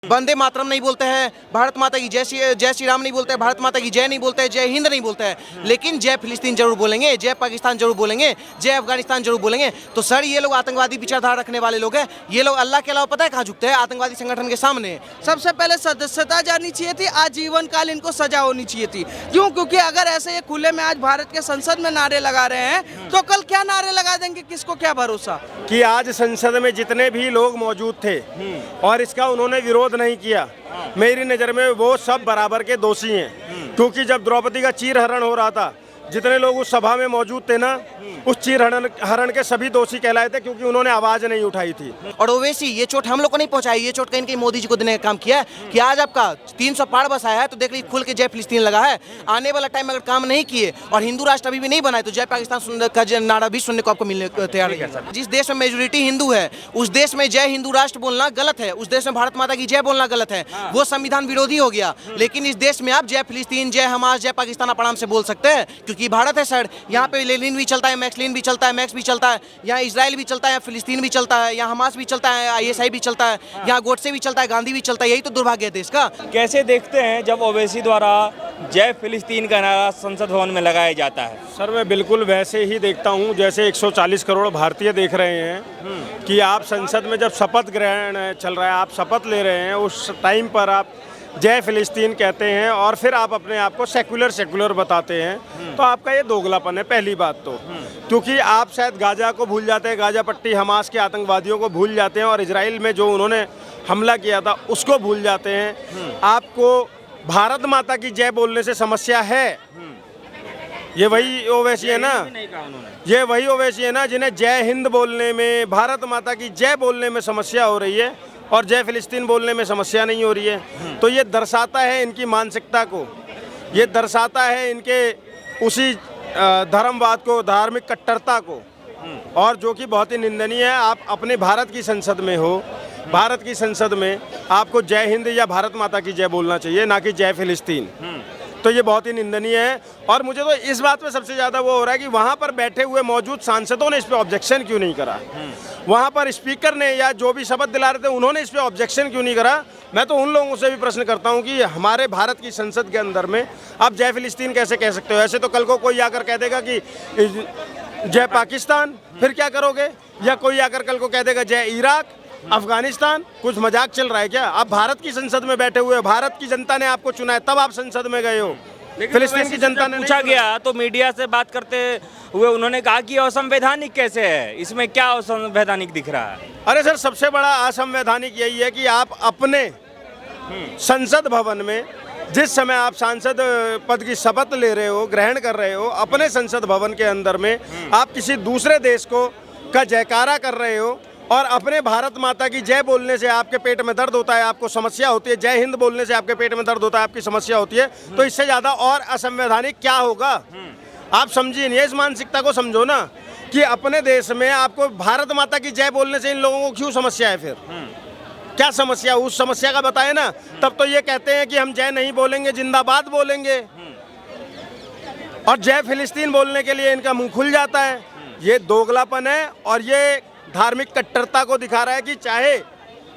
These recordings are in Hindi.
वंदे मातरम नहीं बोलते हैं, भारत माता की जय श्री राम नहीं बोलते हैं, भारत माता की जय नहीं बोलते हैं, जय हिंद नहीं बोलते हैं, लेकिन जय फिलिस्तीन जरूर बोलेंगे, जय पाकिस्तान जरूर बोलेंगे, जय अफगानिस्तान जरूर बोलेंगे। तो सर ये लोग आतंकवादी विचारधारा रखने वाले लोग हैं। ये लोग अल्लाह के अलावा पता है कहाँ झुकते हैं? आतंकवादी संगठन के सामने। सबसे पहले सदस्यता जानी चाहिए थी, आजीवन काल इनको सजा होनी चाहिए थी। क्यों? क्योंकि अगर ऐसे ये खुले में आज भारत के संसद में नारे लगा रहे हैं तो कल क्या नारे लगा देंगे, किसको क्या भरोसा। कि आज संसद में जितने भी लोग मौजूद थे और इसका उन्होंने विरोध नहीं किया, मेरी नज़र में वो सब बराबर के दोषी हैं। क्योंकि जब द्रौपदी का चीरहरण हो रहा था, जितने लोग उस सभा में मौजूद थे ना, उस चीरहरण के सभी दोषी कहलाए थे, क्योंकि उन्होंने आवाज नहीं उठाई थी। और ओवैसी ये चोट हम लोग को नहीं पहुंचाई, ये चोट कहीं मोदी जी को देने का काम किया है कि आज आपका 300 पार बस आया है तो देख लीजिए खुल के जय फिलिस्तीन लगा है। आने वाला टाइम में अगर काम नहीं किए और हिंदू राष्ट्र अभी भी नहीं बनाए तो जय पाकिस्तान का नारा भी सुनने को आपको मिलने तैयार है। जिस देश में मेजोरिटी हिंदू है उस देश में जय हिंदू राष्ट्र बोलना गलत है, उस देश में भारत माता की जय बोलना गलत है, वो संविधान विरोधी हो गया। लेकिन इस देश में आप जय फिलिस्तीन, जय हमास, जय पाकिस्तान आप आराम से बोल सकते हैं, क्योंकि भारत है सर। यहाँ पे लेनिन भी चलता है, मैक्सलिन भी चलता है, मैक्स भी चलता है, यहाँ इजराइल भी चलता है, फिलिस्तीन भी चलता है, यहाँ हमास भी चलता है, ISI भी चलता है, यहाँ गोडसे भी चलता है, गांधी भी चलता है। यही तो दुर्भाग्य है देश का। कैसे देखते हैं जब ओवैसी द्वारा जय फिलिस्तीन का नारा संसद भवन में लगाया जाता है? सर मैं बिल्कुल वैसे ही देखता हूँ जैसे 140 करोड़ भारतीय देख रहे हैं कि आप संसद में जब शपथ ग्रहण चल रहा है, आप शपथ ले रहे हैं, उस टाइम पर आप जय फिलिस्तीन कहते हैं और फिर आप अपने आप को सेकुलर बताते हैं, तो आपका ये दोगलापन है पहली बात तो। क्योंकि आप शायद गाजा को भूल जाते हैं, गाजा पट्टी हमास के आतंकवादियों को भूल जाते हैं और इजराइल में जो उन्होंने हमला किया था उसको भूल जाते हैं। आपको भारत माता की जय बोलने से समस्या है। ये वही ओवैसी है ना, ये वही ओवैसी है ना जिन्हें जय हिंद बोलने में, भारत माता की जय बोलने में समस्या हो रही है और जय फिलिस्तीन बोलने में समस्या नहीं हो रही है। तो ये दर्शाता है इनकी मानसिकता को, ये दर्शाता है इनके उसी धर्मवाद को, धार्मिक कट्टरता को, और जो कि बहुत ही निंदनीय है। आप अपने भारत की संसद में हो, भारत की संसद में आपको जय हिंद या भारत माता की जय बोलना चाहिए, ना कि जय फिलिस्तीन। तो ये बहुत ही निंदनीय है। और मुझे तो इस बात पे सबसे ज़्यादा वो हो रहा है कि वहाँ पर बैठे हुए मौजूद सांसदों ने इस पर ऑब्जेक्शन क्यों नहीं करा, वहाँ पर स्पीकर ने या जो भी शपथ दिला रहे थे उन्होंने इस पर ऑब्जेक्शन क्यों नहीं करा। मैं तो उन लोगों से भी प्रश्न करता हूँ कि हमारे भारत की संसद के अंदर में आप जय फिलिस्तीन कैसे कह सकते हो? ऐसे तो कल को कोई आकर कह देगा कि जय पाकिस्तान, फिर क्या करोगे? या कोई आकर कल को कह देगा जय इराक, अफगानिस्तान। कुछ मजाक चल रहा है क्या? आप भारत की संसद में बैठे हुए, भारत की जनता ने आपको चुना है, तब आप संसद में गए हो। फिलिस्तीन की जनता ने पूछा गया तो मीडिया से बात करते हुए उन्होंने कहा कि असंवैधानिक कैसे है, इसमें क्या असंवैधानिक दिख रहा है? अरे सर, सबसे बड़ा असंवैधानिक यही है कि आप अपने संसद भवन में जिस समय आप सांसद पद की शपथ ले रहे हो, ग्रहण कर रहे हो, अपने संसद भवन के अंदर में आप किसी दूसरे देश को का जयकारा कर रहे हो और अपने भारत माता की जय बोलने से आपके पेट में दर्द होता है, आपको समस्या होती है, जय हिंद बोलने से आपके पेट में दर्द होता है, आपकी समस्या होती है, तो इससे ज़्यादा और असंवैधानिक क्या होगा? आप समझिए नहीं, इस मानसिकता को समझो ना कि अपने देश में आपको भारत माता की जय बोलने से इन लोगों को क्यों समस्या है? फिर क्या समस्या, उस समस्या का बताए ना। तब तो ये कहते हैं कि हम जय नहीं बोलेंगे, जिंदाबाद बोलेंगे, और जय फिलिस्तीन बोलने के लिए इनका मुंह खुल जाता है। ये दोगलापन है और ये धार्मिक कट्टरता को दिखा रहा है कि चाहे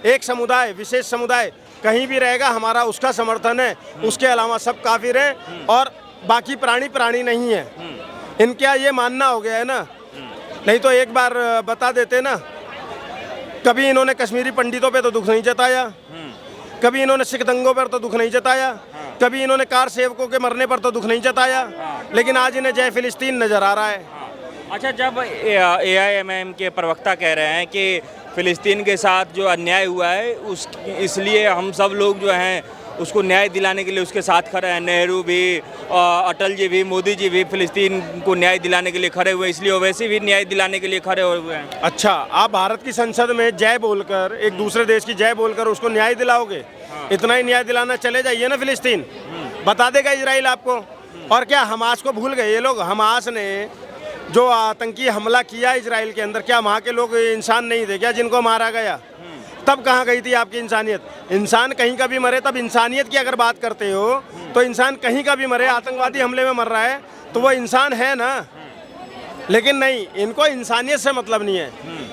एक समुदाय, विशेष समुदाय कहीं भी रहेगा, हमारा उसका समर्थन है, उसके अलावा सब काफिर हैं और बाकी प्राणी नहीं है। इनका ये मानना हो गया है ना। नहीं तो एक बार बता देते ना, कभी इन्होंने कश्मीरी पंडितों पे तो दुख नहीं जताया, कभी इन्होंने सिख दंगों पर तो दुख नहीं जताया, कभी इन्होंने कार सेवकों के मरने पर तो दुख नहीं जताया, लेकिन आज इन्हें जय फिलिस्तीन नजर आ रहा है। अच्छा, जब AIMM के प्रवक्ता कह रहे हैं कि फ़िलिस्तीन के साथ जो अन्याय हुआ है उस इसलिए हम सब लोग जो हैं उसको न्याय दिलाने के लिए उसके साथ खड़े हैं, नेहरू भी, अटल जी भी, मोदी जी भी फ़िलिस्तीन को न्याय दिलाने के लिए खड़े हुए, इसलिए ओवैसी भी न्याय दिलाने के लिए खड़े हुए हैं। अच्छा, आप भारत की संसद में जय बोलकर, एक दूसरे देश की जय बोलकर उसको न्याय दिलाओगे? इतना ही न्याय दिलाना, चले जाइए ना फिलिस्तीन, बता देगा इजराइल आपको। और क्या हमास को भूल गए ये लोग? हमास ने जो आतंकी हमला किया इजराइल के अंदर, क्या वहाँ के लोग इंसान नहीं थे क्या जिनको मारा गया? तब कहाँ गई थी आपकी इंसानियत? इंसान कहीं का भी मरे, तब इंसानियत की अगर बात करते हो तो इंसान कहीं का भी मरे, आतंकवादी हमले में मर रहा है तो वो इंसान है ना। लेकिन नहीं, इनको इंसानियत से मतलब नहीं है।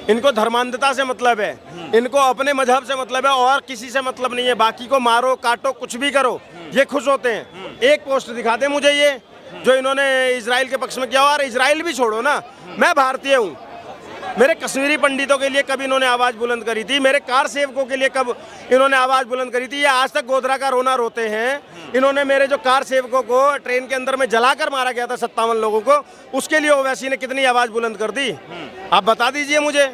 इनको धर्मांधता से मतलब है, इनको अपने मजहब से मतलब है और किसी से मतलब नहीं है। बाकी को मारो काटो कुछ भी करो, ये खुश होते हैं। एक पोस्ट दिखा दे मुझे ये जो इन्होंने इजराइल के पक्ष में किया। और इजराइल भी छोड़ो ना, मैं भारतीय हूँ, मेरे कश्मीरी पंडितों के लिए कब इन्होंने आवाज़ बुलंद करी थी, मेरे कार सेवकों के लिए कब इन्होंने आवाज़ बुलंद करी थी। ये आज तक गोधरा का रोना रोते हैं। इन्होंने मेरे जो कार सेवकों को ट्रेन के अंदर में जलाकर मारा गया था 57 लोगों को, उसके लिए ओवैसी ने कितनी आवाज़ बुलंद कर दी, आप बता दीजिए मुझे।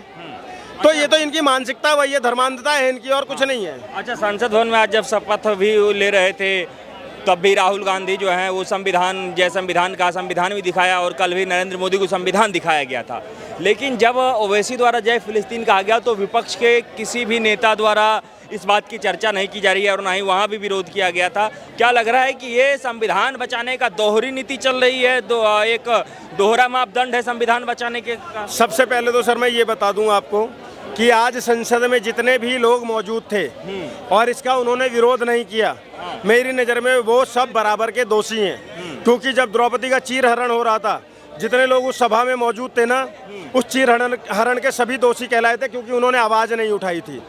तो ये तो इनकी मानसिकता वही है, धर्मांधता है इनकी, और कुछ नहीं है। अच्छा, संसद भवन में आज जब शपथ भी ले रहे थे तब भी राहुल गांधी जो हैं वो संविधान, जय संविधान का संविधान भी दिखाया और कल भी नरेंद्र मोदी को संविधान दिखाया गया था। लेकिन जब ओवैसी द्वारा जय फिलिस्तीन कहा गया तो विपक्ष के किसी भी नेता द्वारा इस बात की चर्चा नहीं की जा रही है और ना ही वहाँ भी विरोध किया गया था। क्या लग रहा है कि ये संविधान बचाने का दोहरी नीति चल रही है, एक दोहरा मापदंड है संविधान बचाने के का? सबसे पहले तो सर मैं ये बता दूं आपको कि आज संसद में जितने भी लोग मौजूद थे और इसका उन्होंने विरोध नहीं किया, मेरी नज़र में वो सब बराबर के दोषी हैं। क्योंकि जब द्रौपदी का चीरहरण हो रहा था, जितने लोग उस सभा में मौजूद थे ना, उस चीरहरण के सभी दोषी कहलाए थे, क्योंकि उन्होंने आवाज़ नहीं उठाई थी।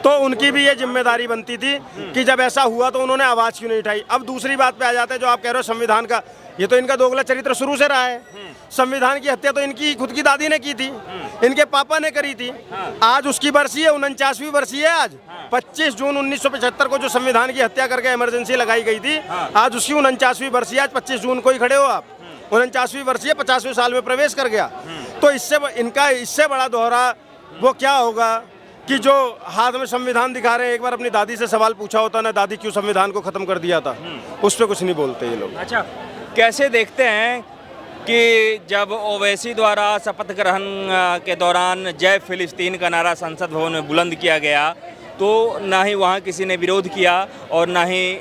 तो उनकी भी ये जिम्मेदारी बनती थी कि जब ऐसा हुआ तो उन्होंने आवाज़ क्यों नहीं उठाई। अब दूसरी बात पे आ जाते हैं, जो आप कह रहे हो संविधान का, ये तो इनका दोगला चरित्र शुरू से रहा है। संविधान की हत्या तो इनकी खुद की दादी ने की थी, इनके पापा ने करी थी। आज उसकी बरसी है, 49वीं बरसी है आज। 25 जून 1975 को जो संविधान की हत्या करके इमरजेंसी लगाई गई थी, आज उसकी 49वीं बरसी है। आज 25 जून को ही खड़े हो आप, 49वीं बरसी है, 50वें साल में प्रवेश कर गया। तो इससे बड़ा दोहरा वो क्या होगा कि जो हाथ में संविधान दिखा रहे हैं। एक बार अपनी दादी से सवाल पूछा होता ना, दादी क्यों संविधान को खत्म कर दिया था, उस पर कुछ नहीं बोलते ये लोग। अच्छा, कैसे देखते हैं कि जब ओवैसी द्वारा शपथ ग्रहण के दौरान जय फिलिस्तीन का नारा संसद भवन में बुलंद किया गया तो ना ही वहाँ किसी ने विरोध किया और ना ही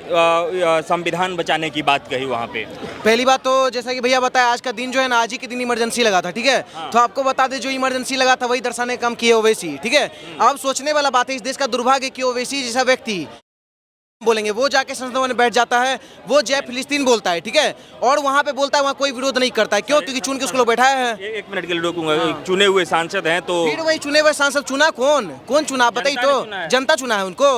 संविधान बचाने की बात कही वहाँ पे? पहली बात तो जैसा कि भैया बताया, आज का दिन जो है ना, आज ही के दिन इमरजेंसी लगा था, ठीक है। तो आपको बता दें, जो इमरजेंसी लगा था वही दर्शाने का काम किए ओवैसी, ठीक है। अब सोचने वाला बात है, इस देश का दुर्भाग्य कि ओवैसी जैसा व्यक्ति बोलेंगे, वो जाके संसद भवन में बैठ जाता है, वो जय फिलिस्तीन बोलता है, ठीक है, और वहाँ पे बोलता है, वहाँ कोई विरोध नहीं करता है। क्यों? क्योंकि चुन के उसको लोग बैठाया है। एक मिनट के लिए रोकूंगा। चुने हुए सांसद हैं तो फिर वही चुने हुए सांसद, चुना कौन चुना बताइए तो? जनता चुना है उनको।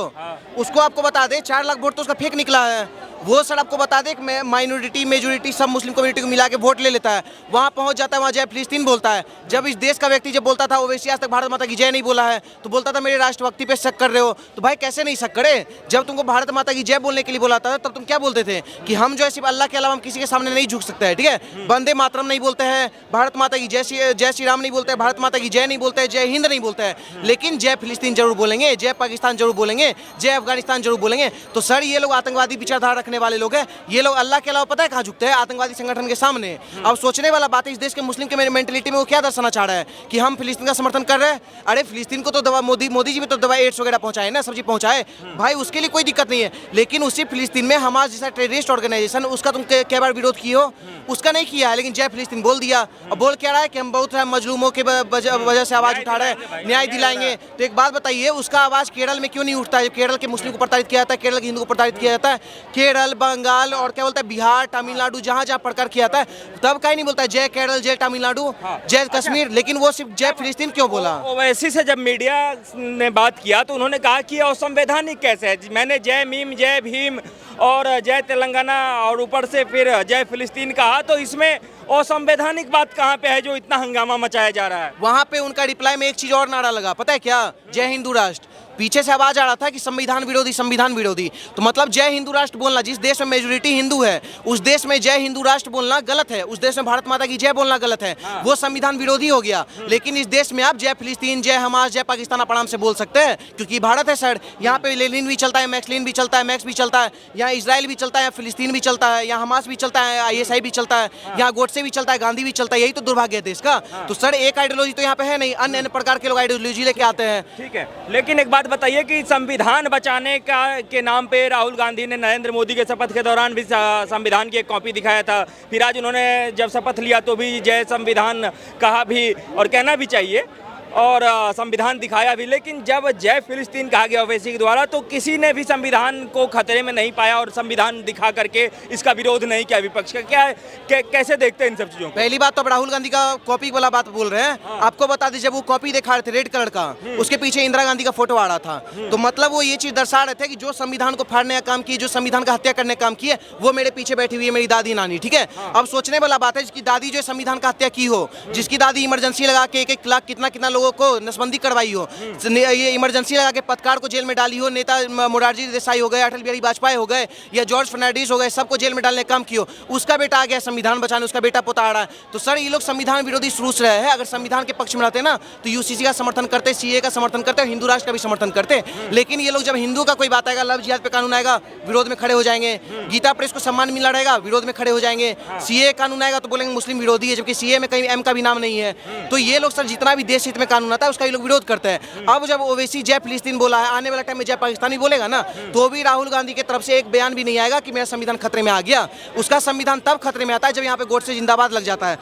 उसको आपको बता दे 4 लाख वोट तो उसका फेक निकला है। वो सर आपको बता दे कि माइनॉरिटी मेजोरिटी सब मुस्लिम कम्युनिटी को मिला के वोट ले लेता है, वहाँ पहुँच जाता है, वहाँ जय फिलिस्तीन बोलता है। जब इस देश का व्यक्ति जब बोलता था, ओवैसी आज तक भारत माता की जय नहीं बोला है, तो बोलता था मेरे राष्ट्रभक्ति पे शक कर रहे हो। तो भाई कैसे नहीं शक करे? जब तुमको भारत माता की जय बोलने के लिए बोला था तब तुम क्या बोलते थे कि हम जो है सिर्फ अल्लाह के अलावा हम किसी के सामने नहीं झुक सकते हैं, ठीक है। वंदे मातरम नहीं बोलते हैं, भारत माता की जय श्री राम नहीं बोलते हैं, भारत माता की जय नहीं बोलते हैं, जय हिंद नहीं बोलते हैं, लेकिन जय फिलिस्तीन जरूर बोलेंगे, जय पाकिस्तान जरूर बोलेंगे, जय अफगानिस्तान जरूर बोलेंगे। तो सर ये लोग आतंकवादी विचारधारा रखने वाले लोग हैं। ये लोग अल्लाह के अलावा पता है कहाँ झुकते हैं? आतंकवादी संगठन के सामने। अब सोचने वाला बात है, इस देश के मुस्लिम के मेंटलिटी में वो क्या दर्शाना चाह रहा है कि हम फिलिस्तीन का समर्थन कर रहे हैं। अरे फिलिस्तीन को तो दवा मोदी जी भी तो दवा एड्स वगैरह पहुंचाए ना, सब्जी पहुंचाए भाई, उसके लिए कोई दिक्कत नहीं है। लेकिन उसी फिलिस्तीन में हमास जैसा टेररिस्ट ऑर्गेनाइजेशन, उसका तुम क्या बार विरोध किए हो? उसका नहीं किया है, लेकिन जय फिलिस्तीन बोल दिया। और बोल क्या रहा है कि हम बहुत मजलूमों के वजह से आवाज उठा रहे हैं, न्याय दिलाएंगे। तो एक बात बताइए, उसका आवाज केरल में क्यों नहीं उठता है? केरल के मुस्लिम को प्रताड़ित किया जाता है, केरल के हिंदू को प्रताड़ित किया जाता है, केरल, बंगाल और क्या बोलता है बिहार, तमिलनाडु, जहाँ जहाँ प्रकार किया जाता है, तब कहीं नहीं बोलता है जय केरल, जय तमिलनाडु, जय कश्मीर, लेकिन वो सिर्फ जय फिलिस्तीन क्यों बोला? ओवैसी से जब मीडिया ने बात किया तो उन्होंने कहा कि असंवैधानिक कैसे है? मैंने जय मीम, जय भीम और जय तेलंगाना और ऊपर से फिर जय फिलिस्तीन कहा, तो इसमें असंवैधानिक बात कहाँ पे है जो इतना हंगामा मचाया जा रहा है? वहाँ पे उनका रिप्लाई में एक चीज और नारा लगा, पता है क्या? जय हिंदू राष्ट्र। पीछे से आवाज आ रहा था कि संविधान विरोधी, संविधान विरोधी। तो मतलब जय हिंदू राष्ट्र बोलना, जिस देश में मेजोरिटी हिंदू है उस देश में जय हिंदू राष्ट्र बोलना गलत है, उस देश में भारत माता की जय बोलना गलत है, वो संविधान विरोधी हो गया। लेकिन इस देश में आप जय फिलिस्तीन, जय हमास, जय पाकिस्तान आप आराम से बोल सकते हैं, क्योंकि भारत है सर। यहाँ पे लेनिन भी चलता है, मैक्सलिन भी चलता है, मैक्स भी चलता है, यहाँ इसराइल भी चलता है, फिलिस्तीन भी चलता है, यहाँ हमास भी चलता है, ISI भी चलता है, यहाँ गोडसे भी चलता है, गांधी भी चलता है। यही तो दुर्भाग्य है देश का। तो सर एक आइडियोलॉजी तो यहाँ पे है नहीं, अन्य अन्य प्रकार के लोग आइडियोलॉजी लेके आते हैं। ठीक है, लेकिन एक बात बताइए कि संविधान बचाने का के नाम पे राहुल गांधी ने नरेंद्र मोदी के शपथ के दौरान भी संविधान की एक कॉपी दिखाया था, फिर आज उन्होंने जब शपथ लिया तो भी जय संविधान कहा भी और कहना भी चाहिए। और संविधान दिखाया भी, लेकिन जब जय फिलिस्तीन कहा गया ओवैसी के द्वारा तो किसी ने भी संविधान को खतरे में नहीं पाया और संविधान दिखा करके इसका विरोध नहीं किया विपक्ष का। कैसे देखते हैं इन सब चीजों को? पहली बात तो अब राहुल गांधी का कॉपी वाला बात बोल रहे हैं। आपको बता दें, जब वो कॉपी दिखा रहे थे रेड कलर का, उसके पीछे इंदिरा गांधी का फोटो आ रहा था। तो मतलब वो ये चीज दर्शा रहे थे कि जो संविधान को फाड़ने का काम किए, जो संविधान का हत्या करने का काम किए, वो मेरे पीछे बैठी हुई है मेरी दादी नानी। ठीक है, अब सोचने वाला बात है जिसकी दादी जो संविधान का हत्या की हो, जिसकी दादी इमरजेंसी लगा के 1-1 लाख कितना लोगों को नसबंदी करवाई हो, ये इमरजेंसी लगा के पत्रकार को जेल में डाली हो, नेता मोरारजी देसाई हो गए, अटल बिहारी वाजपेयी हो गए या जॉर्ज फर्नांडिस हो गए, सबको जेल में डालने का काम किया, उसका बेटा आ गया संविधान बचाने, उसका बेटा पोता आ रहा है। तो सर ये लोग संविधान विरोधी शुरू से रहे हैं। अगर संविधान के पक्ष में रहते ना तो यूसीसी का समर्थन करते, सीए का समर्थन करते और हिंदू राष्ट्र का भी समर्थन करते। लेकिन ये लोग जब हिंदू का कोई बात आएगा, लव जिहाद पे कानून आएगा, विरोध में खड़े हो जाएंगे। गीता प्रेस को सम्मान मिला रहेगा, विरोध में खड़े हो जाएंगे। सीए कानून आएगा तो बोलेंगे मुस्लिम विरोधी है, जबकि सीए में कहीं एम का भी नाम नहीं है। तो ये लोग सर जितना भी देश हित में कानून आता है उसका ये लोग विरोध करते हैं। अब जब ओवैसी जय फिलिस्तीन बोला है, आने वाला टाइम में जय पाकिस्तान भी बोलेगा ना, तो भी राहुल गांधी की तरफ से एक बयान भी नहीं आएगा कि मेरा संविधान खतरे में आ गया। उसका संविधान तब खतरे में आता है जब यहाँ पे गोडसे जिंदाबाद लग जाता है,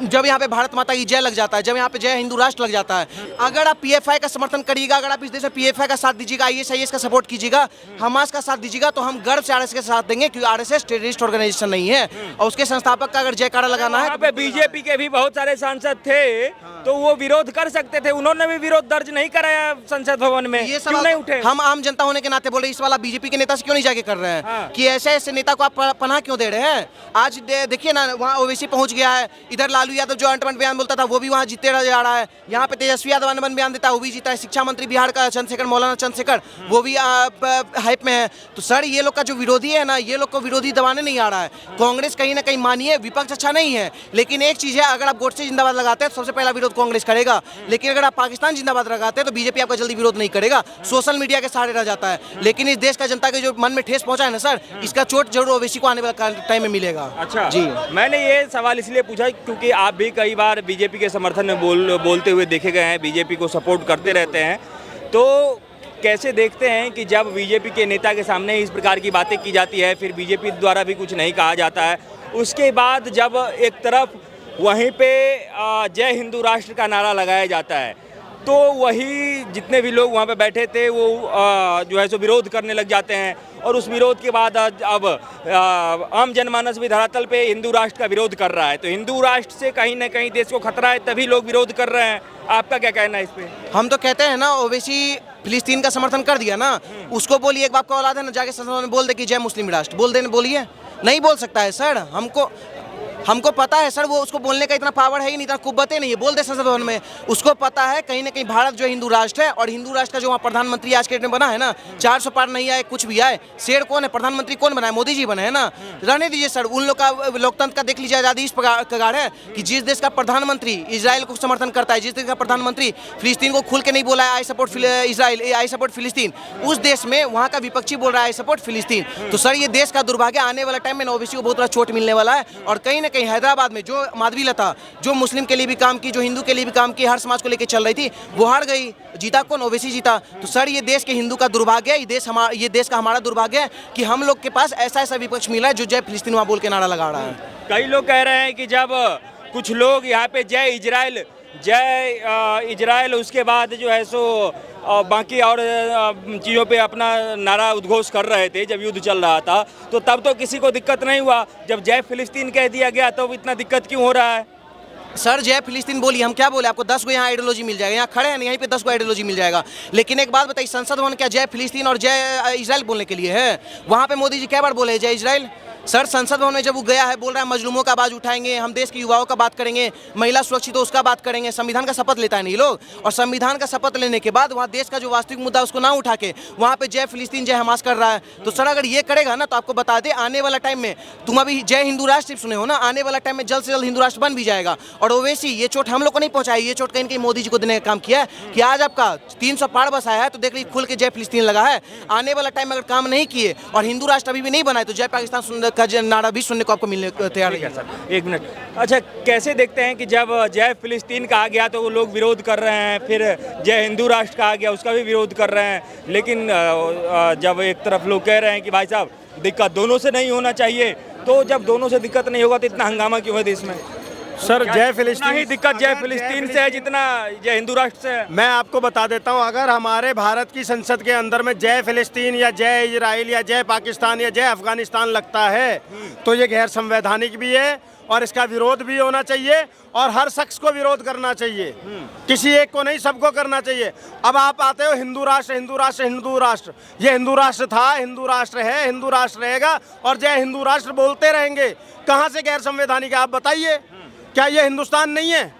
जब यहाँ पे भारत माता की जय लग जाता है, जब यहाँ पे जय हिंदू राष्ट्र लग जाता है। अगर आप पीएफआई का समर्थन करिएगा, अगर आप इस देश में पीएफआई का साथ दीजिएगा, आईएसआईएस का सपोर्ट कीजिएगा, हमास का साथ दीजिएगा, तो हम गर्व से आरएसएस के साथ देंगे, क्योंकि आरएसएस टेररिस्ट ऑर्गेनाइजेशन नहीं है। और उसके संस्थापक का अगर जयकारा लगाना है, यहाँ पे बीजेपी के भी बहुत सारे सांसद थे तो वो विरोध कर सकते थे, उन्होंने भी विरोध दर्ज नहीं कराया संसद भवन में। ये क्यों नहीं उठे? हम आम जनता होने के नाते बोल रहे हैं, इस वाला बीजेपी के नेता से क्यों नहीं जाके कर रहे हैं कि ऐसे ऐसे नेता को आप पनाह क्यों दे रहे हैं? आज देखिए ना, वहाँ ओवैसी पहुंच गया है, इधर लालू यादव जो अंटमन बयान बोलता था वो भी वहाँ जीते जा रहा है, यहाँ पे तेजस्वी यादव अनबन बयान देता है वो भी जीता है, शिक्षा मंत्री बिहार का चंद्रशेखर मौलाना चंद्रशेखर वो भी हाइप में है। तो सर ये लोग का जो विरोधी है ना, ये लोग को विरोधी दबाने नहीं आ रहा है। कांग्रेस कहीं ना कहीं मानिए विपक्ष अच्छा नहीं है, लेकिन एक चीज है, अगर आप गोडसे जिंदाबाद लगाते हैं तो सबसे पहला विरोध कांग्रेस करेगा, लेकिन अगर आप पाकिस्तान जिंदाबाद लगाते हैं तो बीजेपी आपका जल्दी विरोध नहीं करेगा, सोशल मीडिया के सहारे रह जाता है। लेकिन इस देश का जनता के जो मन में ठेस पहुंचा है ना सर, इसका चोट जरूर ओवैसी को आने वाला टाइम में मिलेगा। अच्छा जी, मैंने ये सवाल इसलिए पूछा क्योंकि आप भी कई बार बीजेपी के समर्थन में बोलते हुए देखे गए हैं, बीजेपी को सपोर्ट करते रहते हैं। तो कैसे देखते हैं कि जब बीजेपी के नेता के सामने इस प्रकार की बातें की जाती है, फिर बीजेपी द्वारा भी कुछ नहीं कहा जाता है, उसके बाद जब एक तरफ वहीं पे जय हिंदू राष्ट्र का नारा लगाया जाता है, तो वही जितने भी लोग वहाँ पे बैठे थे वो जो है सो विरोध करने लग जाते हैं, और उस विरोध के बाद अब आम जनमानस भी धरातल पे हिंदू राष्ट्र का विरोध कर रहा है। तो हिंदू राष्ट्र से कहीं ना कहीं देश को खतरा है, तभी लोग विरोध कर रहे हैं। आपका क्या कहना है इस पे? हम तो कहते हैं ना, ओवैसी फिलिस्तीन का समर्थन कर दिया ना, उसको बोलिए एक बाप का औलाद है ना, जाके संसद में बोल दे कि जय मुस्लिम राष्ट्र, बोलिए, नहीं बोल सकता है सर। हमको पता है सर, वो उसको बोलने का इतना पावर है ही नहीं, इतना कुब्बतें नहीं है, बोल दे संसद भवन में। उसको पता है कहीं ना कहीं भारत जो हिंदू राष्ट्र है, और हिंदू राष्ट्र का जो वहाँ प्रधानमंत्री आज के डेट में बना है ना, 400 पार नहीं आए कुछ भी आए, शेर कौन है? प्रधानमंत्री कौन बना है? मोदी जी बने हैं ना। रहने दीजिए सर, उन लोग का लोकतंत्र का देख लीजिए, आज़ादी इस कगार है कि जिस देश का प्रधानमंत्री इजराइल को समर्थन करता है, जिस देश का प्रधानमंत्री फिलिस्तीन को खुल के नहीं बोला है I support Israel, I support फिलिस्तीन, उस देश में वहाँ का विपक्षी बोल रहा है आई सपोर्ट फिलिस्तीन। तो सर ये देश का दुर्भाग्य, आने वाला टाइम में ओवैसी को बहुत बड़ा चोट मिलने वाला है। और कहीं ना कहीं हैदराबाद में जो माधवी लता, जो मुस्लिम के लिए भी काम की, जो हिंदू के लिए भी काम की, हर समाज को लेकर चल रही थी, वो हार गई। जीता कौन? ओवैसी जीता। तो सर ये देश के हिंदू का दुर्भाग्य है, ये देश का हमारा दुर्भाग्य है कि हम लोग के पास ऐसा विपक्ष मिला है जो जय फिलिस्तीन वहाँ बोल के नारा लगा रहा है। कई लोग कह रहे हैं कि जब कुछ लोग यहाँ पे जय इजराइल उसके बाद जो है सो बाकी और चीज़ों पे अपना नारा उद्घोष कर रहे थे, जब युद्ध चल रहा था, तो तब तो किसी को दिक्कत नहीं हुआ। जब जय फिलिस्तीन कह दिया गया तो इतना दिक्कत क्यों हो रहा है? सर जय फिलिस्तीन बोलिए, हम क्या बोले आपको? 10 को यहाँ आइडियोलॉजी मिल जाएगा, यहाँ खड़े हैं यहीं पे 10 को आइडियोलॉजी मिल जाएगा। लेकिन एक बात बताइए, संसद भवन क्या जय फिलिस्तीन और जय इजराइल बोलने के लिए है? वहाँ पे मोदी जी क्या बार बोले जय इजराइल? सर संसद भवन में जब वो गया है, बोल रहा है मजलूमों का आवाज उठाएंगे, हम देश के युवाओं का बात करेंगे, महिला सुरक्षित हो उसका बात करेंगे। संविधान का शपथ लेता है नहीं लोग, और संविधान का शपथ लेने के बाद वहाँ देश का जो वास्तविक मुद्दा उसको ना उठा के वहाँ पे जय फिलिस्तीन जय हमास कर रहा है। तो सर अगर ये करेगा ना, तो आपको बता दे आने वाला टाइम में, तुम अभी जय हिंदू राष्ट्र सुने हो ना, आने वाला टाइम में जल्द से जल्द हिंदू राष्ट्र बन भी जाएगा। और ओवैसी ये चोट हम लोग को नहीं पहुंचाई, ये चोट कहीं मोदी जी को देने का काम किया है कि आज आपका 300 पार बस आया है, तो देख लीजिए खुल के जय फिलिस्तीन लगा है। आने वाला टाइम में अगर काम नहीं किए और हिंदू राष्ट्र अभी भी नहीं बनाए, तो जय पाकिस्तान का नारा भी सुनने को आपको मिलने तैयार है सर। एक मिनट, अच्छा कैसे देखते हैं कि जब जय फिलिस्तीन कहा गया तो वो लोग विरोध कर रहे हैं, फिर जय हिंदू राष्ट्र कहा गया उसका भी विरोध कर रहे हैं, लेकिन जब एक तरफ लोग कह रहे हैं कि भाई साहब दिक्कत दोनों से नहीं होना चाहिए, तो जब दोनों से दिक्कत नहीं होगा तो इतना हंगामा क्यों है देश में? सर जय उतना फिलिस्तीन ही दिक्कत जय फिलिस्तीन से है जितना जय हिंदू राष्ट्र से है। मैं आपको बता देता हूं, अगर हमारे भारत की संसद के अंदर में जय फिलिस्तीन या जय इजराइल या जय पाकिस्तान या जय अफगानिस्तान लगता है तो ये गैर संवैधानिक भी है और इसका विरोध भी होना चाहिए और हर शख्स को विरोध करना चाहिए, किसी एक को नहीं, सबको करना चाहिए। अब आप आते हो हिंदू राष्ट्र हिंदू राष्ट्र हिंदू राष्ट्र, ये हिंदू राष्ट्र था, हिंदू राष्ट्र है, हिंदू राष्ट्र रहेगा और जय हिंदू राष्ट्र बोलते रहेंगे। कहाँ से गैर संवैधानिक है आप बताइए? क्या ये हिंदुस्तान नहीं है?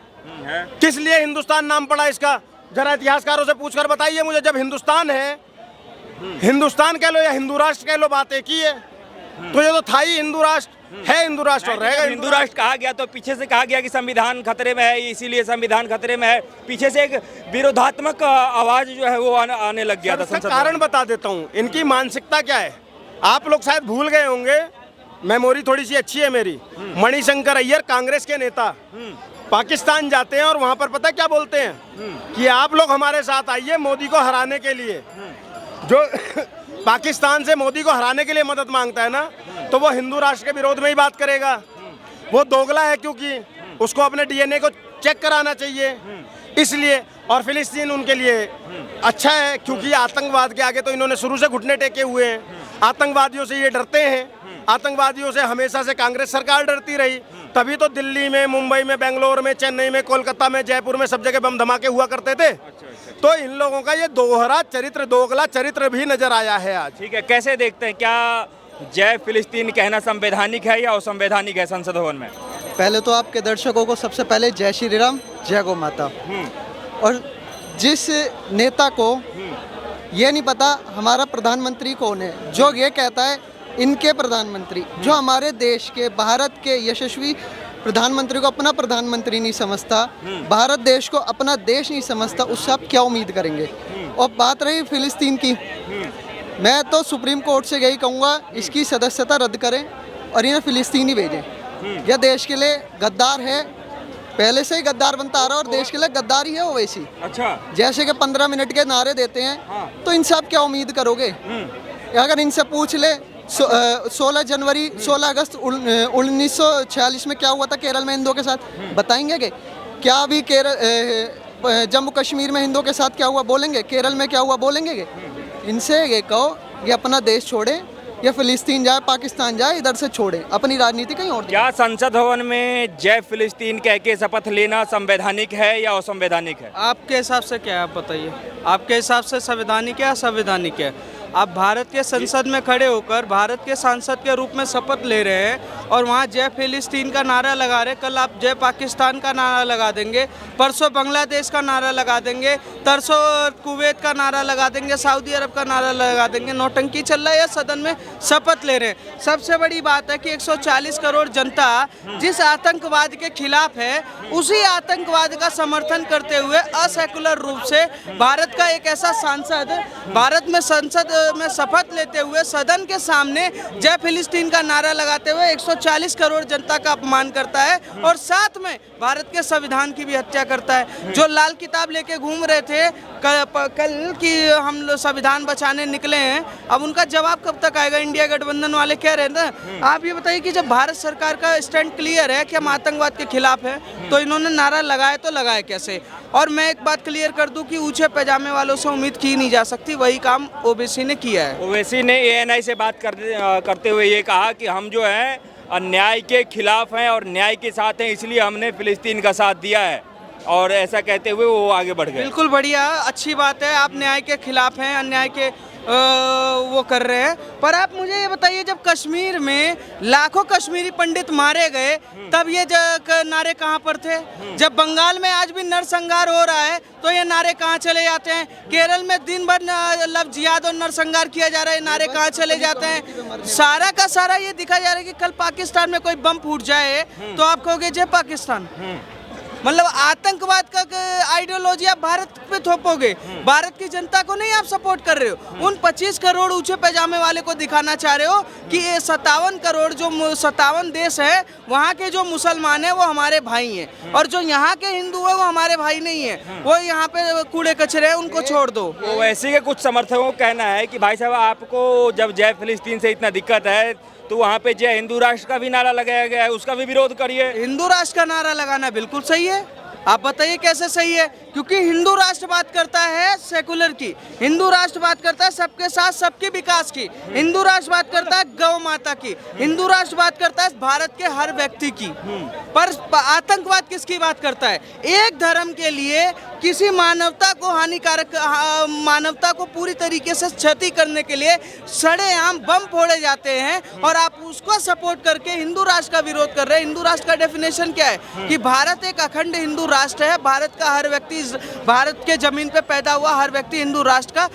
किस लिए हिंदुस्तान नाम पड़ा इसका? जरा इतिहासकारों से पूछकर बताइए मुझे। जब हिंदुस्तान है, हिंदुस्तान कह लो या हिंदू राष्ट्र कह लो, बात एक ही है। तो ये तो था ही हिंदू राष्ट्र, है हिंदू राष्ट्र और रहेगा हिंदू राष्ट्र कहा गया तो पीछे से कहा गया कि संविधान खतरे में है, इसीलिए संविधान खतरे में है। पीछे से एक विरोधात्मक आवाज जो है वो आने लग गया था इसका संसद कारण बता देता हूँ, इनकी मानसिकता क्या है। आप लोग शायद भूल गए होंगे, मेमोरी थोड़ी सी अच्छी है मेरी। मणिशंकर अय्यर कांग्रेस के नेता पाकिस्तान जाते हैं और वहां पर पता क्या बोलते हैं कि आप लोग हमारे साथ आइए मोदी को हराने के लिए। जो पाकिस्तान से मोदी को हराने के लिए मदद मांगता है ना, तो वो हिंदू राष्ट्र के विरोध में ही बात करेगा। वो दोगला है, क्योंकि उसको अपने डीएनए को चेक कराना चाहिए इसलिए। और फिलिस्तीन उनके लिए अच्छा है क्योंकि आतंकवाद के आगे तो इन्होंने शुरू से घुटने टेके हुए हैं। आतंकवादियों से ये डरते हैं, आतंकवादियों से हमेशा से कांग्रेस सरकार डरती रही, तभी तो दिल्ली में, मुंबई में, बेंगलोर में, चेन्नई में, कोलकाता में, जयपुर में सब जगह बम धमाके हुआ करते थे। तो इन लोगों का ये दोहरा चरित्र, दोगला चरित्र भी नजर आया है आज। ठीक है, कैसे देखते हैं, क्या जय फिलिस्तीन कहना संवैधानिक है या असंवैधानिक है संसद भवन में? पहले तो आपके दर्शकों को सबसे पहले जय श्री राम, जय गौ माता। और जिस नेता को ये नहीं पता हमारा प्रधानमंत्री कौन है, जो ये कहता है इनके प्रधानमंत्री, जो हमारे देश के, भारत के यशस्वी प्रधानमंत्री को अपना प्रधानमंत्री नहीं समझता, भारत देश को अपना देश नहीं समझता, उससे आप क्या उम्मीद करेंगे? और बात रही फिलिस्तीन की, मैं तो सुप्रीम कोर्ट से यही कहूँगा, इसकी सदस्यता रद्द करें और इन्हें फिलिस्तीन ही भेजें। यह देश के लिए गद्दार है, पहले से ही गद्दार बनता आ रहा है और देश के लिए गद्दार ही है वो वैसी। अच्छा, जैसे कि 15 मिनट के नारे देते हैं, तो इनसे आप क्या उम्मीद करोगे? अगर इनसे पूछ ले 16 जनवरी 16 अगस्त 1946 में क्या हुआ था केरल में हिंदुओं के साथ, बताएंगे कि क्या अभी केरल जम्मू कश्मीर में हिंदुओं के साथ क्या हुआ बोलेंगे? केरल में क्या हुआ बोलेंगे? इनसे ये कहो ये अपना देश छोड़े, या फिलिस्तीन जाए, पाकिस्तान जाए, इधर से छोड़े, अपनी राजनीति कहीं और। क्या संसद भवन में जय फिलिस्तीन कह के शपथ लेना संवैधानिक है या असंवैधानिक है? आपके हिसाब से क्या है, आप बताइए। आपके हिसाब से संवैधानिक है या असंवैधानिक है? आप भारत के संसद में खड़े होकर भारत के सांसद के रूप में शपथ ले रहे हैं और वहाँ जय फिलिस्तीन का नारा लगा रहे हैं। कल आप जय पाकिस्तान का नारा लगा देंगे, परसों बांग्लादेश का नारा लगा देंगे, तरसों कुवैत का नारा लगा देंगे, सऊदी अरब का नारा लगा देंगे। नौटंकी चल रहा है या सदन में शपथ ले रहे हैं? सबसे बड़ी बात है कि 140 करोड़ जनता जिस आतंकवाद के खिलाफ है, उसी आतंकवाद का समर्थन करते हुए असेकुलर रूप से भारत का एक ऐसा सांसद भारत में संसद में शपथ लेते हुए सदन के सामने जय फिलिस्तीन का नारा लगाते हुए 140 करोड़ जनता का अपमान करता है और साथ में भारत के संविधान की भी हत्या करता है। जो लाल किताब लेके घूम रहे थे कल कि हम लोग संविधान बचाने निकले हैं, अब उनका जवाब कब तक आएगा? इंडिया गठबंधन वाले कह रहे हैं ना। आप ये बताइए कि जब भारत सरकार का स्टैंड क्लियर है कि हम आतंकवाद के खिलाफ है, तो इन्होंने नारा लगाया तो लगाया कैसे? और मैं एक बात क्लियर कर दूं कि ऊंचे पैजामे वालों से उम्मीद की नहीं जा सकती, वही काम ओवैसी ने किया है। ओवैसी ने एएनआई से बात करते हुए ये कहा कि हम जो है अन्याय के खिलाफ हैं और न्याय के साथ हैं, इसलिए हमने फिलिस्तीन का साथ दिया है, और ऐसा कहते हुए वो आगे बढ़ गए। बिल्कुल बढ़िया, अच्छी बात है, आप न्याय के खिलाफ हैं, अन्याय के वो कर रहे हैं। पर आप मुझे ये बताइए, जब कश्मीर में लाखों कश्मीरी पंडित मारे गए, तब ये नारे कहाँ पर थे? जब बंगाल में आज भी नरसंहार हो रहा है, तो ये नारे कहाँ चले जाते हैं? केरल में दिन भर लव जिहाद और नरसंहार किया जा रहा है, नारे कहाँ चले जाते हैं? सारा का सारा ये दिखा जा रहा है कि कल पाकिस्तान में कोई बम फूट जाए तो आप कहोगे जय पाकिस्तान। मतलब आतंकवाद का आइडियोलॉजी आप भारत पे थोपोगे, भारत की जनता को नहीं आप सपोर्ट कर रहे हो। उन 25 करोड़ ऊंचे पैजामे वाले को दिखाना चाह रहे हो कि ये 57 करोड़ जो 57 देश है वहाँ के जो मुसलमान है वो हमारे भाई हैं, और जो यहाँ के हिंदू है वो हमारे भाई नहीं है, वो यहाँ पे कूड़े कचरे हैं, उनको छोड़ दो। तो वैसे के कुछ समर्थकों का कहना है कि भाई साहब आपको जब जय फिलिस्तीन से इतना दिक्कत है तो वहाँ पे जय हिंदू राष्ट्र का भी नारा लगाया गया है, उसका भी विरोध करिए। हिंदू राष्ट्र का नारा लगाना बिल्कुल सही है। आप बताइए कैसे सही है? क्योंकि हिंदू राष्ट्र बात करता है सेकुलर की, हिंदू राष्ट्र बात करता है सबके साथ सबके विकास की, हिंदू राष्ट्र बात करता है गौ माता की, हिंदू राष्ट्र बात करता है भारत के हर व्यक्ति की। पर आतंकवाद किसकी बात करता है? एक धर्म के लिए किसी मानवता को हानिकारक, मानवता को पूरी तरीके से क्षति करने के लिए सड़ेआम बम फोड़े जाते हैं, और आप उसको सपोर्ट करके हिंदू राष्ट्र का विरोध कर रहे हैं। हिंदू राष्ट्र का डेफिनेशन क्या है? कि भारत एक अखंड हिंदू राष्ट्र है, भारत का हर व्यक्ति, भारत के जमीन पे पैदा हुआ हर व्यक्ति हिंदू राष्ट्र का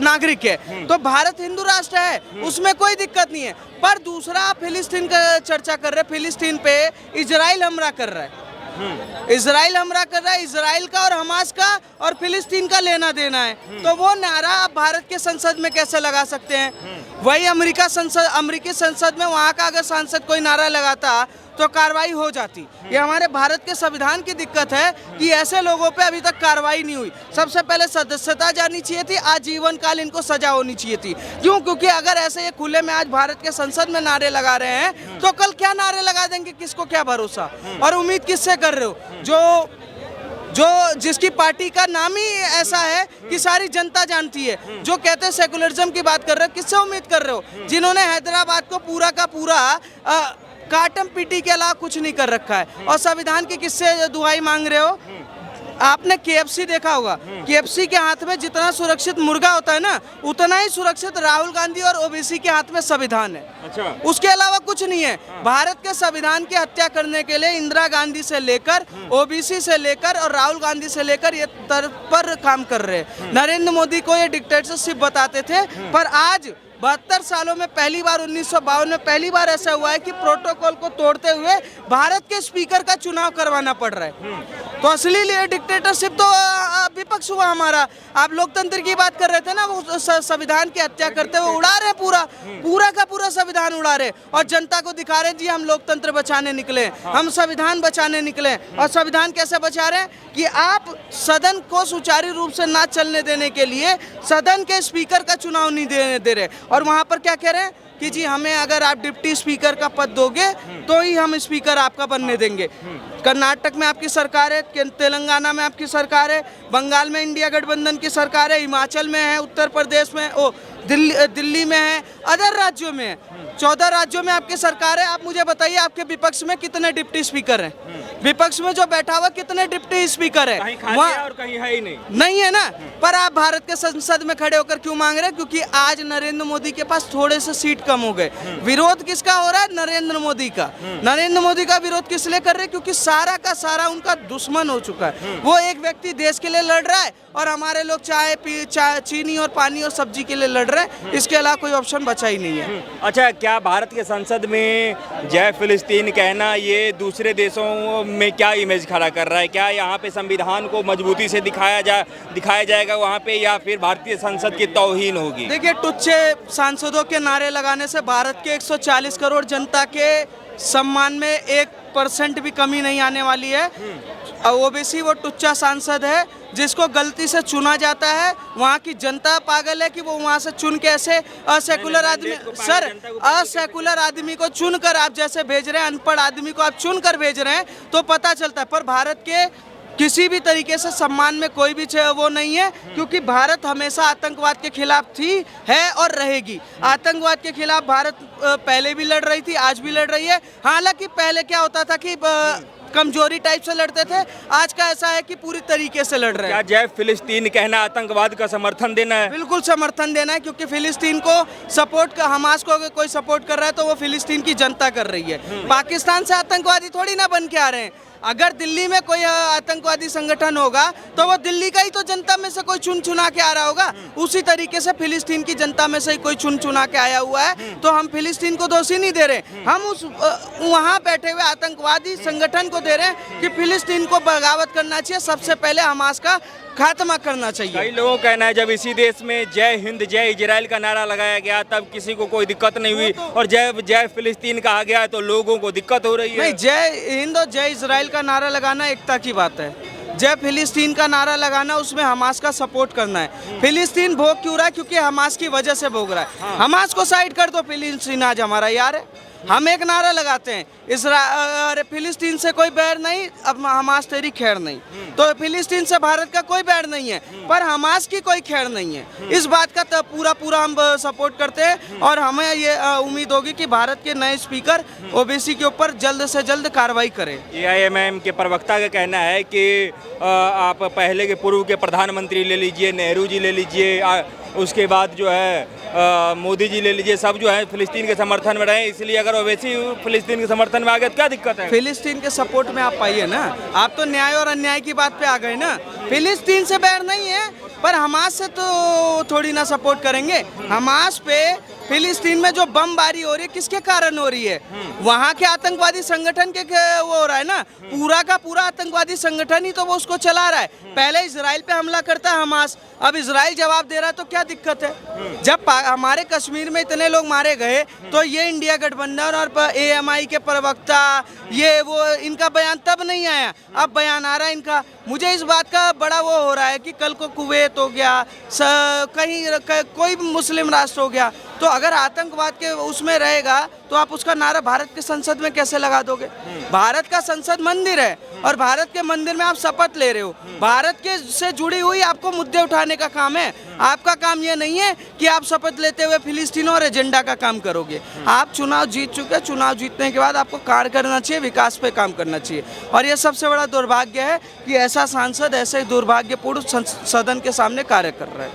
नागरिक है। तो भारत हिंदू राष्ट्र है, उसमें कोई दिक्कत नहीं है। पर दूसरा आप फिलिस्तीन का चर्चा कर रहे हैं, फिलिस्तीन पे इजराइल हमला कर रहा है, इजराइल हमला कर रहा है, इजराइल का और हमास का और फिलिस्तीन का लेना देना है। तो वो नारा आप भारत के संसद में कैसे लगा सकते हैं? वही अमेरिकी संसद में वहाँ का अगर सांसद कोई नारा लगाता तो कार्रवाई हो जाती। ये हमारे भारत के संविधान की दिक्कत है कि ऐसे लोगों पे अभी तक कार्रवाई नहीं हुई। सबसे पहले सदस्यता जानी चाहिए थी, आजीवन काल इनको सजा होनी चाहिए थी। क्यों? क्योंकि अगर ऐसे ये खुले में आज भारत के संसद में नारे लगा रहे हैं तो कल क्या नारे लगा देंगे, किसको क्या भरोसा? और उम्मीद किससे कर रहे हो? जो जिसकी पार्टी का नाम ही ऐसा है कि सारी जनता जानती है, जो कहते हैं सेकुलरिज्म की बात कर रहे हो, किससे उम्मीद कर रहे हो? जिन्होंने हैदराबाद को पूरा का पूरा काटम पीटी के अलावा कुछ नहीं कर रखा है, और संविधान की किससे दुहाई मांग रहे हो? आपने KFC देखा होगा, KFC के हाथ में जितना सुरक्षित मुर्गा होता है ना, उतना ही सुरक्षित राहुल गांधी और OBC के हाथ में संविधान है। अच्छा, उसके अलावा कुछ नहीं है। भारत के संविधान की हत्या करने के लिए इंदिरा गांधी से लेकर OBC से लेकर और राहुल गांधी से लेकर ये तरफ पर काम कर रहे हैं। नरेंद्र मोदी को ये डिक्टेटरशिप बताते थे, पर आज 72 सालों में पहली बार 1952 में पहली बार ऐसा हुआ है कि प्रोटोकॉल को तोड़ते हुए भारत के स्पीकर का चुनाव करवाना पड़ रहा है। तो असली डिक्टेटरशिप तो विपक्ष हुआ हमारा। आप लोकतंत्र की बात कर रहे थे ना, वो संविधान की हत्या करते हुए उड़ा रहे पूरा का पूरा संविधान उड़ा रहे, और जनता को दिखा रहे जी हम लोकतंत्र बचाने निकले, हम संविधान बचाने निकले। और संविधान कैसे बचा रहे हैं? कि आप सदन को सुचारू रूप से ना चलने देने के लिए सदन के स्पीकर का चुनाव नहीं दे रहे, और वहां पर क्या कह रहे हैं कि जी हमें अगर आप डिप्टी स्पीकर का पद दोगे तो ही हम स्पीकर आपका बनने देंगे। कर्नाटक में आपकी सरकार है, तेलंगाना में आपकी सरकार है, बंगाल में इंडिया गठबंधन की सरकार है, हिमाचल में है, उत्तर प्रदेश में, दिल्ली में है, अदर राज्यों में है, 14 राज्यों में आपकी सरकार है। आप मुझे बताइए आपके विपक्ष में कितने डिप्टी स्पीकर हैं? विपक्ष में जो बैठा हुआ कितने डिप्टी स्पीकर है? कहीं खाली है और कहीं है ही नहीं है ना। पर आप भारत के संसद में खड़े होकर क्यों मांग रहे हैं? क्योंकि आज नरेंद्र मोदी के पास थोड़े से सीट कम हो गए। विरोध किसका हो रहा है? नरेंद्र मोदी का। नरेंद्र मोदी का विरोध किस लिए कर रहे हैं? क्योंकि सारा का सारा उनका दुश्मन हो चुका है। वो एक व्यक्ति देश के लिए लड़ रहा है और हमारे लोग चाय चीनी और पानी और सब्जी के लिए लड़ रहे हैं। इसके अलावा कोई ऑप्शन बचा ही नहीं है। अच्छा, क्या भारत के संसद में जय फिलिस्तीन कहना ये दूसरे देशों में क्या इमेज खड़ा कर रहा है? क्या यहाँ पे संविधान को मजबूती से दिखाया जाएगा वहाँ पे, या फिर भारतीय संसद की तौहीन होगी? देखिए, टुच्चे सांसदों के नारे लगाने से भारत के 140 करोड़ जनता के सम्मान में 1% भी कमी नहीं आने वाली है। OBC वो टुच्चा सांसद है जिसको गलती से चुना जाता है। वहाँ की जनता पागल है कि वो वहाँ से चुन के ऐसे असेकुलर आदमी, सर असेकुलर आदमी को चुनकर आप जैसे भेज रहे हैं, अनपढ़ आदमी को आप चुनकर भेज रहे हैं तो पता चलता है। पर भारत के किसी भी तरीके से सम्मान में कोई भी वो नहीं है, क्योंकि भारत हमेशा आतंकवाद के खिलाफ थी, है और रहेगी। आतंकवाद के खिलाफ भारत पहले भी लड़ रही थी, आज भी लड़ रही है। हालांकि पहले क्या होता था कि कमजोरी टाइप से लड़ते थे, आज का ऐसा है कि पूरी तरीके से लड़ रहे हैं। क्या जय फिलिस्तीन कहना आतंकवाद का समर्थन देना है? बिल्कुल समर्थन देना है, क्योंकि फिलिस्तीन को सपोर्ट, हमास को अगर कोई सपोर्ट कर रहा है तो वो फिलिस्तीन की जनता कर रही है। पाकिस्तान से आतंकवादी थोड़ी ना बन के आ रहे हैं। अगर दिल्ली में कोई आतंकवादी संगठन होगा तो वो दिल्ली का ही तो जनता में से कोई चुन चुना के आ रहा होगा। उसी तरीके से फिलिस्तीन की जनता में से ही कोई चुन चुना के आया हुआ है। तो हम फिलिस्तीन को दोषी नहीं दे रहे, हम उस वहाँ बैठे हुए आतंकवादी संगठन को दे रहे हैं कि फिलिस्तीन को बगावत करना चाहिए, सबसे पहले हमास का खात्मा करना चाहिए। कई लोगों का कहना है जब इसी देश में जय हिंद जय इजराइल का नारा लगाया गया तब किसी को कोई दिक्कत नहीं हुई, और जब जय फिलिस्तीन कहा गया तो लोगों को दिक्कत हो रही है। नहीं, जय हिंद और जय इजराइल का नारा लगाना एकता की बात है। जय फिलिस्तीन का नारा लगाना उसमें हमास का सपोर्ट करना है। फिलिस्तीन भोग क्यों रहा है? क्योंकि हमास की वजह से भोग रहा है। हमास को साइड कर दो, फिलिस्तीन आज हमारा यार है। हम एक नारा लगाते हैं, अरे फिलिस्तीन से कोई बैर नहीं, अब हमास तेरी खैर नहीं। तो फिलिस्तीन से भारत का कोई बैर नहीं है, पर हमास की कोई खैर नहीं है। इस बात का पूरा हम सपोर्ट करते हैं, और हमें ये उम्मीद होगी कि भारत के नए स्पीकर ओबीसी के ऊपर जल्द से जल्द कार्रवाई करें। AIMIM के प्रवक्ता का कहना है कि आप पहले के पूर्व के प्रधानमंत्री ले लीजिए, नेहरू जी ले लीजिए, उसके बाद जो है मोदी जी ले लीजिए, सब जो है फिलिस्तीन के समर्थन में रहे, इसलिए अगर ओवैसी फिलिस्तीन के समर्थन में आ गए तो क्या दिक्कत है? फिलिस्तीन के सपोर्ट में आप पाइए ना, आप तो न्याय और अन्याय की बात पे आ गए ना। फिलिस्तीन से बैर नहीं है, पर हमास से तो थोड़ी ना सपोर्ट करेंगे। हमास पे फिलिस्तीन में जो बमबारी हो रही है किसके कारण हो रही है? वहाँ के आतंकवादी संगठन के वो हो रहा है ना, पूरा का पूरा आतंकवादी संगठन ही तो वो उसको चला रहा है। पहले इजराइल पे हमला करता है हमास, अब इजराइल जवाब दे रहा है, तो क्या दिक्कत है? जब हमारे कश्मीर में इतने लोग मारे गए तो ये इंडिया गठबंधन और AMI के प्रवक्ता ये वो इनका बयान तब नहीं आया, अब बयान आ रहा है इनका। मुझे इस बात का बड़ा वो हो रहा है कि कल को कुवैत हो गया, कोई भी मुस्लिम राष्ट्र हो गया, तो अगर आतंकवाद के उसमें रहेगा तो आप उसका नारा भारत के संसद में कैसे लगा दोगे? भारत का संसद मंदिर है, और भारत के मंदिर में आप शपथ ले रहे हो। भारत के से जुड़ी हुई आपको मुद्दे उठाने का काम है। आपका काम ये नहीं है कि आप शपथ लेते हुए फिलिस्तीन और एजेंडा का काम करोगे। आप चुनाव जीत चुके, चुनाव जीतने के बाद आपको कार्य करना चाहिए, विकास पे काम करना चाहिए। और ये सबसे बड़ा दुर्भाग्य है कि ऐसा सांसद ऐसे दुर्भाग्यपूर्ण सदन के सामने कार्य कर रहा है।